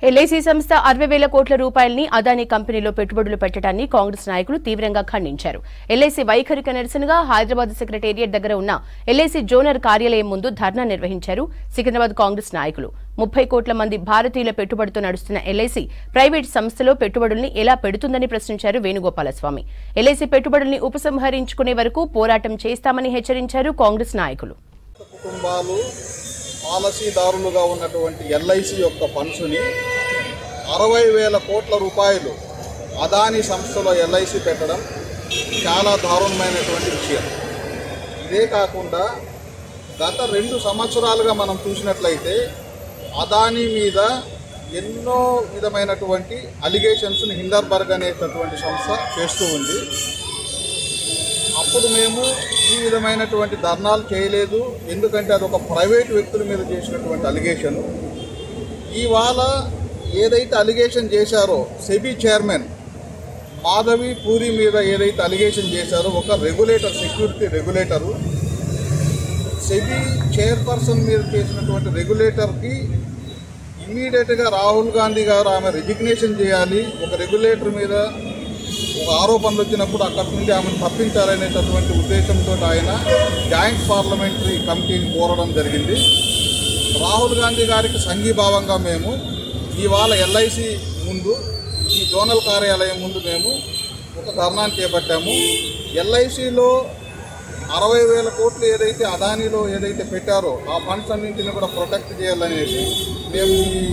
LIC సంస్థ 60,000 కోట్ల రూపాయలని అదానీ కంపెనీలో పెట్టుబడులు పెట్టడాన్ని కాంగ్రెస్ నాయకులు తీవ్రంగా ఖండించారు. ఎల్ఐసి వైఖరికి నిరసనగా హైదరాబాద్ సెక్రటేరియట్ దగ్గర ఉన్న ఎల్ఐసి జోనర్ కార్యాలయం ముందు ధర్నా నిర్వహించారు సికింద్రాబాద్ కాంగ్రెస్ నాయకులు. 30 కోట్ల మంది భారతీయుల పెట్టుబడితో నడుస్తున్న ఎల్ఐసి ప్రైవేట్ సంస్థలో పెట్టుబడుల్ని ఎలా పెడుతుందని ప్రశ్నించారు వేణుగోపాలస్వామి. ఎల్ఐసి పెట్టుబడుల్ని ఉపసంహరించుకునే వరకు పోరాటం చేస్తామని హెచ్చరించారు కాంగ్రెస్ నాయకులు. పాలసీదారులుగా ఉన్నటువంటి ఎల్ఐసి యొక్క ఫండ్స్ని 60,000 కోట్ల రూపాయలు అదానీ సంస్థలో ఎల్ఐసి పెట్టడం చాలా దారుణమైనటువంటి విషయం. ఇదే కాకుండా గత 2 సంవత్సరాలుగా మనం చూసినట్లయితే అదానీ మీద ఎన్నో విధమైనటువంటి అలిగేషన్స్ని హిండర్బర్గ్ అనేటటువంటి సంస్థ చేస్తూ ఉంది. అప్పుడు మేము ఈ విధమైనటువంటి ధర్నాలు చేయలేదు, ఎందుకంటే అది ఒక ప్రైవేట్ వ్యక్తుల మీద చేసినటువంటి అలిగేషన్. ఇవాళ ఏదైతే అలిగేషన్ చేశారో సెబీ చైర్మన్ మాధవి పూరి మీద ఏదైతే అలిగేషన్ చేశారో, ఒక regulator, security regulator, SEBI chairperson మీద చేసినటువంటి రెగ్యులేటర్కి ఇమీడియట్గా రాహుల్ గాంధీ గారు ఆమె రిజిగ్నేషన్ చేయాలి. ఒక రెగ్యులేటర్ మీద ఒక ఆరోపణలు వచ్చినప్పుడు అక్కడి నుండి ఆమెను తప్పించాలనేటటువంటి ఉద్దేశంతో ఆయన జాయింట్ పార్లమెంటరీ కమిటీని కోరడం జరిగింది. రాహుల్ గాంధీ గారికి సంఘీభావంగా మేము ఇవాళ ఎల్ఐసి ముందు, ఈ జోనల్ కార్యాలయం ముందు మేము ఒక ధర్నాన్ని చేపట్టాము. ఎల్ఐసిలో 60,000 కోట్లు ఏదైతే అదానీలో ఏదైతే పెట్టారో ఆ ఫండ్స్ అన్నింటినీ కూడా ప్రొటెక్ట్ చేయాలనేసి మేము ఈ